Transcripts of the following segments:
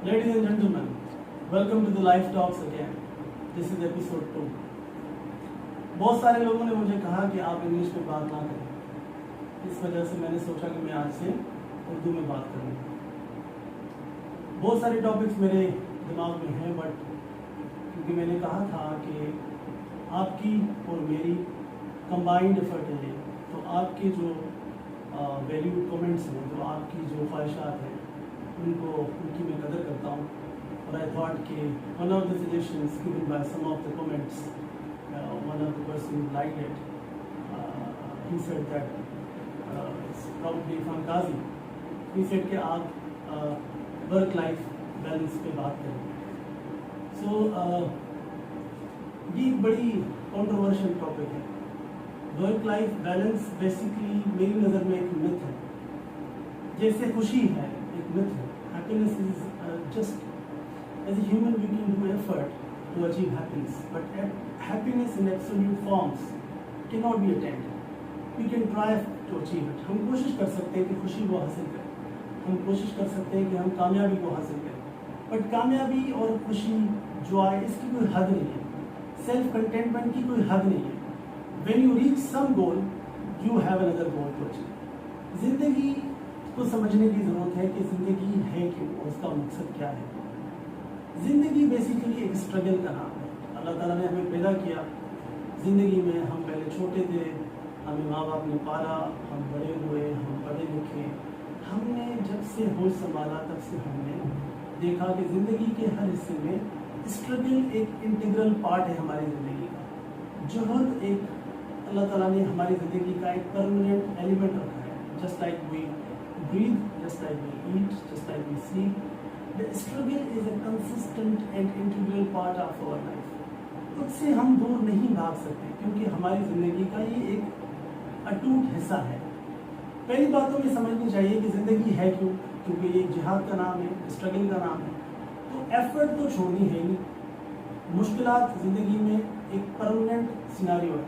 Ladies and gentlemen, welcome to the Life Talks again. This is episode 2. बहुत सारे लोगों ने मुझे कहा कि आप इंग्लिश में बात ना करें, इस वजह से मैंने सोचा कि मैं आज से उर्दू में बात करूँ. बहुत सारे टॉपिक्स मेरे दिमाग में हैं, बट क्योंकि मैंने कहा था कि आपकी और मेरी कंबाइंड एफर्ट है, तो आपके जो वैल्यूड कमेंट्स हैं, जो आपकी जो ख्वाहिशात हैं, उनकी मैं कदर करता हूँ. और आई थॉट कि one of the suggestions given by some of the comments, one of the person like it, he said that it's probably from Qazi. He said कि आप वर्क लाइफ बैलेंस पे बात करें. सो ये एक बड़ी कंट्रोवर्शियल टॉपिक है. वर्क लाइफ बैलेंस बेसिकली मेरी नज़र में एक मिथ है. जैसे खुशी है एक मिथ है. Happiness is just, as a human we can do effort to achieve happiness, but happiness in absolute forms cannot be attained. We can try to achieve it. हम कोशिश कर सकते हैं कि खुशी को हासिल करें, हम कोशिश कर सकते हैं कि हम कामयाबी को हासिल करें, बट कामयाबी और खुशी जो आए इसकी कोई हद नहीं है. सेल्फ कंटेंटमेंट की कोई हद नहीं है. When you reach some goal, you have another goal to achieve. जिंदगी को समझने की ज़रूरत है कि ज़िंदगी है क्यों और उसका मकसद क्या है. ज़िंदगी बेसिकली एक स्ट्रगल का नाम है. अल्लाह ताला ने हमें पैदा किया. ज़िंदगी में हम पहले छोटे थे, हमें माँ बाप ने पाला, हम बड़े हुए, हम पढ़े लिखे. हमने जब से होश संभाला तब से हमने देखा कि ज़िंदगी के हर हिस्से में स्ट्रगल एक इंटीग्रल पार्ट है हमारी ज़िंदगी का. जोहर एक अल्लाह ताला ने हमारी ज़िंदगी का एक परमानेंट एलिमेंट रखा है. Just like we breathe, just like we eat, just like we sleep, the struggle is a consistent and integral part of our life. उससे हम दूर नहीं भाग सकते क्योंकि हमारी ज़िंदगी का ये एक अटूट हिस्सा है. पहली बात तो ये समझनी चाहिए कि ज़िंदगी है क्यों, क्योंकि ये जिहाद का नाम है, स्ट्रगल का नाम है. तो एफर्ट तो छोड़नी है नहीं. मुश्किलात ज़िंदगी में एक परमानेंट सिनारियो है.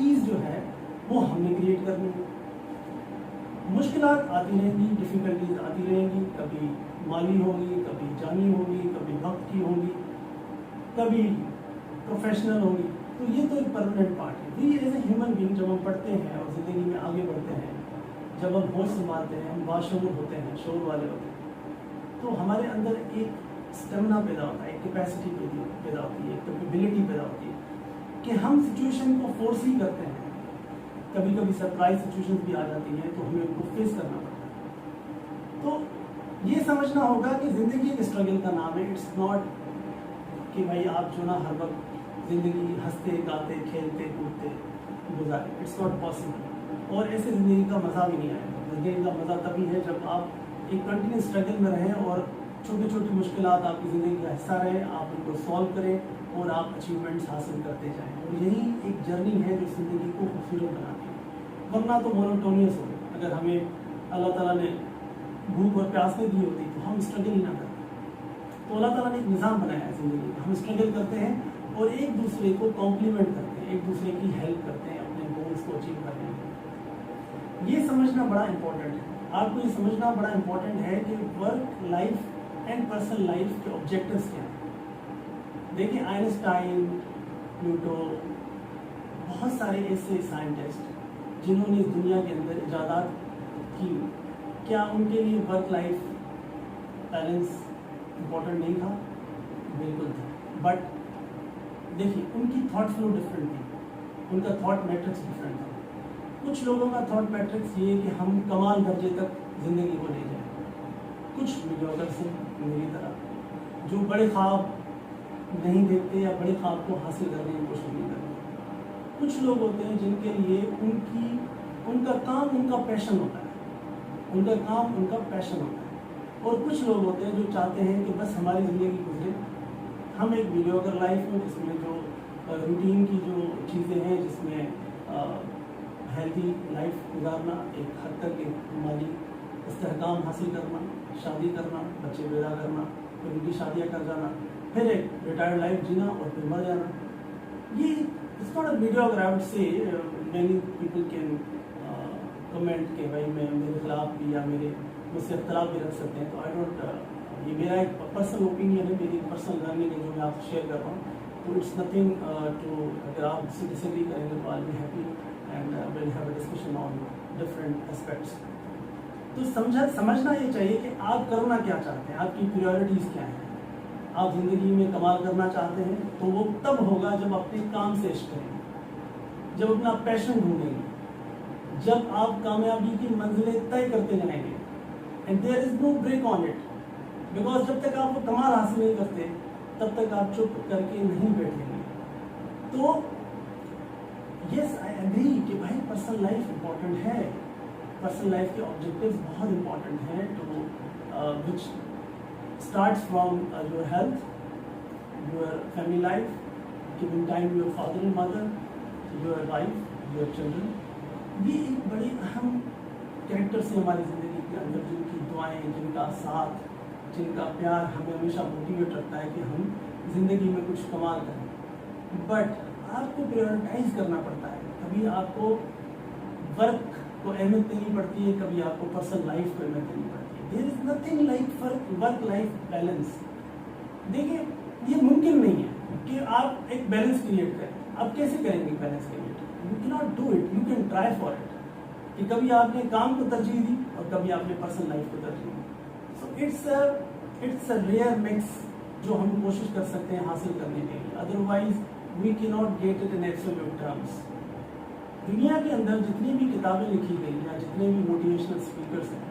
ईज़ जो है वो हमने क्रिएट करनी है. मुश्किलात आती रहेंगी, डिफ़िकल्टीज आती रहेंगी. कभी माली होगी, कभी जानी होगी, कभी वक्त की होगी, कभी प्रोफेशनल होगी. तो ये तो एक परमानेंट पार्ट है. तो ये एज ए ह्यूमन बीइंग जब हम पढ़ते हैं और ज़िंदगी में आगे बढ़ते हैं, जब हम होश संभालते हैं, हम बाशऊर होते हैं, शऊर वाले होते हैं, तो हमारे अंदर एक स्टेमिना पैदा होता है, एक कैपेसिटी पैदा होती है, एक कैपेबिलिटी पैदा होती है कि हम सिचुएशन को फोर्स ही करते हैं. कभी कभी सरप्राइज सिचुएशंस भी आ जाती हैं तो हमें उनको फेस करना पड़ता है. तो ये समझना होगा कि ज़िंदगी एक स्ट्रगल का नाम है. इट्स नॉट कि भाई आप जो ना हर वक्त ज़िंदगी हंसते गाते खेलते कूदते गुजारे. It's not possible. और ऐसे ज़िंदगी का मज़ा भी नहीं आएगा. ज़िंदगी का मज़ा तभी है जब आप एक कंटिन्यूस स्ट्रगल में रहें और छोटी छोटी मुश्किलात आपकी ज़िंदगी का हिस्सा रहे, आप उनको सॉल्व करें और आप अचीवमेंट्स हासिल करते जाएं. और यही एक जर्नी है जो ज़िंदगी को खूबसूरत बनाती है. वरना तो मोनोटोनियस हो. अगर हमें अल्लाह ताला ने भूख और प्यास नहीं दी होती तो हम स्ट्रगल ही ना करते. तो अल्लाह ताला ने एक निज़ाम बनाया है ज़िंदगी का. हम स्ट्रगल करते हैं और एक दूसरे को कॉम्प्लीमेंट करते हैं, एक दूसरे की हेल्प करते हैं अपने गोल्स को अचीव करने में. ये समझना बड़ा इम्पोर्टेंट है. आपको ये समझना बड़ा इम्पोर्टेंट है कि work life and personal life के ऑब्जेक्टिव्स क्या हैं. देखिए आइंस्टाइन, प्लूटो, बहुत सारे ऐसे साइंटिस्ट जिन्होंने इस दुनिया के अंदर इजादात की, क्या उनके लिए वर्क लाइफ बैलेंस इम्पोर्टेंट नहीं था? बिल्कुल था. बट देखिए उनकी थॉट फ्लो डिफरेंट थी, उनका थॉट मैट्रिक्स डिफरेंट था. कुछ लोगों का थॉट मैट्रिक्स ये कि हम कमाल दर्जे तक ज़िंदगी को ले जाएं. कुछ मीडियोकर से मेरी तरह जो बड़े ख्वाब नहीं देखते या बड़े ख्वाब को हासिल करने की कोशिश नहीं करते. कुछ लोग होते हैं जिनके लिए उनका काम उनका पैशन होता है, उनका काम उनका पैशन होता है. और कुछ लोग होते हैं जो चाहते हैं कि बस हमारी ज़िंदगी गुजरे, हम एक मीडियोकर लाइफ में जिसमें जो रूटीन की जो चीज़ें हैं, जिसमें हेल्दी लाइफ गुजारना, एक हद तक एक माली इस्तेहकाम हासिल करना, शादी करना, बच्चे पैदा करना, फिर उनकी शादियाँ कर जाना, फिर एक रिटायर्ड लाइफ जीना और फिर मर जाना. ये it's not a mediocre. I would say many people can comment कि भाई मैं मेरे खिलाफ भी या मुझसे इख्तलाफ भी रख सकते हैं. तो आई डोंट یہ میرا ایک پرسنل اوپینین ہے, میری پرسنل لرننگ ہے جو میں آپ سے شیئر کر رہا ہوں. تو اٹس نتھنگ ٹو, اگر آپ اس سے ڈس ایگری کریں گے تو I be happy and will have a discussion on different aspects. تو سمجھنا یہ چاہیے کہ آپ کرنا کیا چاہتے ہیں, آپ کی پریورٹیز کیا ہیں. آپ زندگی میں کمال کرنا چاہتے ہیں تو وہ تب ہوگا جب اپنے کام سے عشق کریں گے, جب اپنا پیشن ڈھونڈیں گے, جب آپ کامیابی کی منزلیں طے کرتے رہیں گے. And there is no break on it, because جب تک آپ وہ کمال حاصل نہیں کرتے تب تک آپ چپ کر کے نہیں بیٹھیں گے. تو یس آئی ایگری کہ بھائی پرسنل لائف امپورٹنٹ ہے, پرسنل لائف کے آبجیکٹیوز بہت امپورٹنٹ ہیں, to which starts from your health, your family life, giving time to your father and mother, your wife, your children. یہ ایک بڑی اہم کریکٹرس ہیں ہماری زندگی کے اندر, جن کی دعائیں, جن کا ساتھ, جن کا پیار ہمیں ہمیشہ موٹیویٹ رکھتا ہے کہ ہم زندگی میں کچھ کمال کریں. بٹ آپ کو پریورٹائز کرنا پڑتا ہے. کبھی آپ کو ورک کو اہمیت دینی پڑتی ہے, کبھی آپ کو پرسنل لائف کو اہمیت دینی پڑتی ہے. There is nothing like work life balance. دیکھیں یہ ممکن نہیں ہے کہ آپ ایک بیلنس کریٹ کریں. آپ کیسے کریں گے balance create? You cannot do it. You can try for it. کہ کبھی آپ نے کام کو ترجیح دی اور کبھی آپ نے پرسنل لائف کو ترجیح دی. So it's a rare mix جو ہم کوشش کر سکتے ہیں حاصل کرنے کے لیے. Otherwise we cannot get it in absolute terms. دنیا کے اندر جتنی بھی کتابیں لکھی گئی یا جتنے بھی موٹیویشنل اسپیکرس ہیں,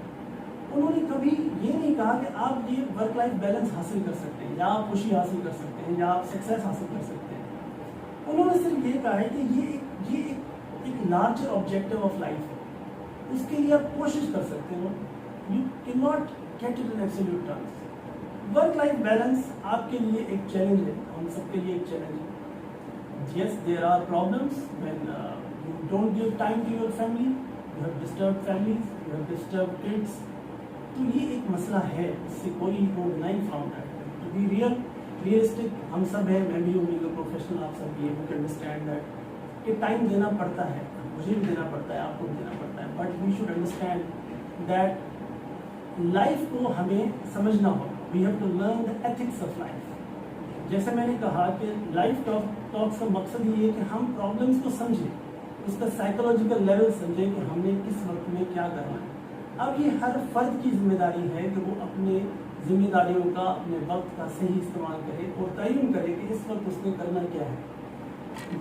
انہوں نے کبھی یہ نہیں کہا کہ آپ یہ ورک لائف بیلنس حاصل کر سکتے ہیں, یا آپ خوشی حاصل کر سکتے ہیں, یا آپ سکسیس حاصل کر سکتے ہیں. انہوں نے صرف یہ کہا ہے کہ یہ ایک لارجر آبجیکٹیو آف لائف ہے, اس کے لیے آپ کوشش کر سکتے ہو. You can not get it in absolute terms. Work life balance آپ کے لیے ایک چیلنج ہے, ہم سب کے لیے ایک چیلنج ہے. Yes there are problems when you don't give time to your family, you have disturbed families, you have disturbed kids. تو یہ ایک مسئلہ ہے, اس سے کوئی no denying from that. To be realistic ہم سب ہیں, میں بھی ہوں, لیگل پروفیشنل آپ سب بھی ہیں, وی کین انڈرسٹینڈ دیٹ کہ ٹائم دینا پڑتا ہے, مجھے بھی دینا پڑتا ہے, آپ کو بھی دینا پڑتا ہے. But we should understand that life کو ہمیں سمجھنا ہوگا. We have to learn the ethics of life. جیسے میں نے کہا کہ لائف ٹاکس کا مقصد یہ ہے کہ ہم پرابلمس کو سمجھیں, اس کا سائیکولوجیکل لیول سمجھیں کہ ہم نے کس وقت میں کیا کرنا ہے. اب یہ ہر فرد کی ذمہ داری ہے کہ وہ اپنے ذمہ داریوں کا, اپنے وقت کا صحیح استعمال کرے اور تعین کرے کہ اس وقت اس نے کرنا کیا ہے.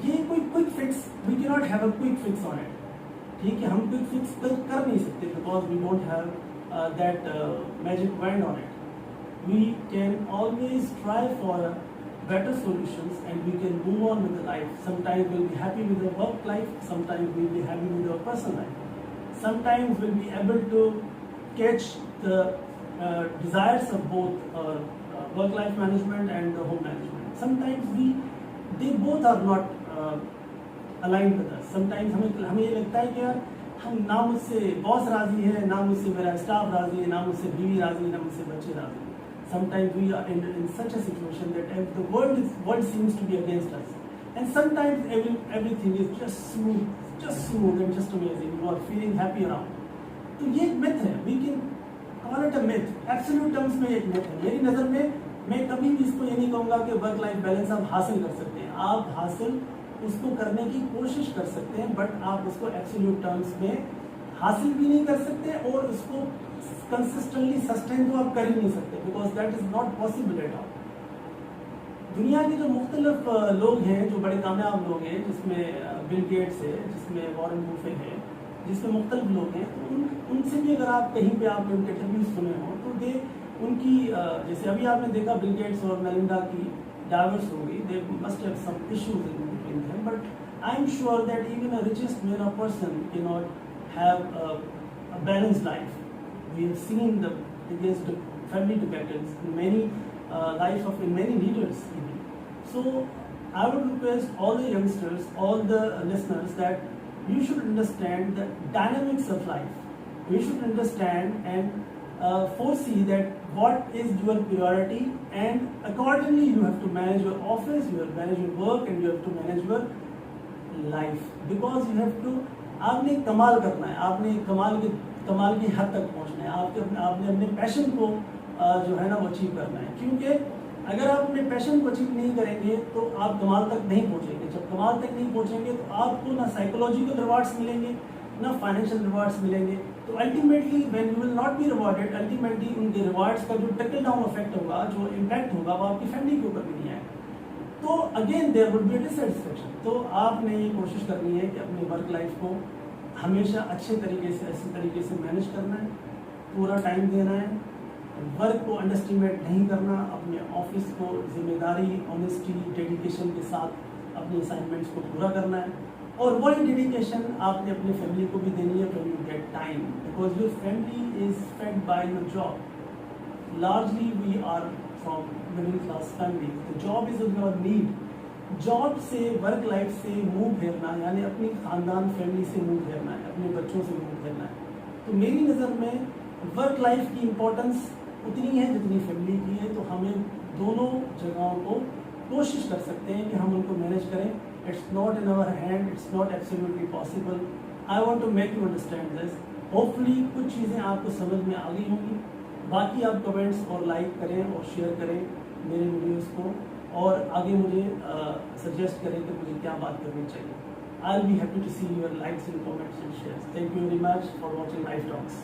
یہ کوئی quick fix, we can not have a quick fix on it. ٹھیک ہے, ہم کوئک فکس کر نہیں سکتے because we don't have that magic wand on it. We can always try for better solutions and we can move on with the life. Sometimes we'll be happy with the work life, sometimes we'll be happy with our personal life. Sometimes we'll be able to catch the desires of both work-life management and the home management. Sometimes they both are not aligned with us. Sometimes ہمیں یہ لگتا ہے کہ یار ہم نہ مجھ سے باس راضی ہے, نہ مجھ سے میرا اسٹاف راضی ہے, نہ مجھ سے بیوی راضی ہے, نہ مجھ سے بچے راضی ہیں. Sometimes we are in such a situation that the world seems to be against us. And sometimes everything is just smooth and just amazing. You are feeling happy around. تو یہ ایک myth ہے. We can call it a myth. Absolute terms میں ایک myth ہے. میری نظر میں کبھی بھی اس کو یہ نہیں کہوں گا کہ work life balance آپ حاصل کر سکتے ہیں. آپ حاصل اس کو کرنے کی کوشش کر سکتے ہیں, بٹ آپ اس کو absolute terms میں حاصل بھی نہیں کر سکتے اور اس کو کنسسٹنٹلی سسٹین تو آپ کر ہی نہیں سکتے, because that is not possible at all. دنیا کے جو مختلف لوگ ہیں, جو بڑے کامیاب لوگ ہیں, جس میں بل گیٹس ہے, جس میں وارن بفیٹ ہے, جس میں مختلف لوگ ہیں, ان سے بھی اگر آپ کہیں پہ آپ نے ان کے انٹرویوز سنے ہوں تو ان کی جیسے ابھی آپ نے دیکھا بل گیٹس اور میلنڈا کی ڈائیورس ہو گئی, they must have some issues in between them, but I am sure that even a richest man of person can not have a balanced life. We have seen the biggest family dependence in many in many leaders even. So I would request all the youngsters, all the listeners, that you should understand the dynamics of life. You should understand and foresee that what is your priority, and accordingly you have to manage your office, you have to manage your work, and you have to manage your life, because you have to آپ نے کمال کرنا ہے, آپ نے کمال کی حد تک پہنچنا ہے, آپ نے اپنے پیشن کو जो है ना वो अचीव करना है, क्योंकि अगर आप अपने पैशन को अचीव नहीं करेंगे तो आप कमाल तक नहीं पहुंचेंगे। जब कमाल तक नहीं पहुंचेंगे तो आपको ना साइकोलॉजिकल रिवार्ड्स मिलेंगे ना फाइनेंशियल रिवार्ड्स मिलेंगे। तो ultimately when you will not be rewarded, ultimately उनके रिवार्ड्स का जो ट्रिकल डाउन इफेक्ट होगा, जो इम्पैक्ट होगा, वो आपकी फैमिली के ऊपर भी नहीं आएगा। तो again there would be dissatisfaction. तो आपने ये कोशिश करनी है कि अपनी वर्क लाइफ को हमेशा अच्छे तरीके से, ऐसे तरीके से मैनेज करना है, पूरा टाइम देना है, वर्क को अंडरस्टिमेट नहीं करना, अपने ऑफिस को जिम्मेदारी, ऑनेस्टी, डेडिकेशन के साथ अपनी असाइनमेंट्स को पूरा करना है, और वही डेडिकेशन आपने अपनी फैमिली को भी देनी है when you get time, because your family is fed by your job. Largely we are from middle class family, the job is your need. Job से, वर्क लाइफ से मुंह फेरना, यानी अपनी खानदान फैमिली से मुंह फेरना है, अपने बच्चों से मुंह फेरना है। तो मेरी नज़र में वर्क लाइफ की इम्पोर्टेंस उतनी है जितनी फैमिली की है। तो हमें दोनों जगहों को कोशिश कर सकते हैं कि हम उनको मैनेज करें। It's not in our hand, it's not absolutely possible. I want to make you understand this. Hopefully कुछ चीज़ें आपको समझ में आ गई होंगी। बाकी आप कमेंट्स और लाइक करें और शेयर करें मेरे वीडियोज़ को, और आगे मुझे सजेस्ट करें कि मुझे क्या बात करनी चाहिए। I will be happy to see your likes and comments and shares. Thank you very much for watching life talks.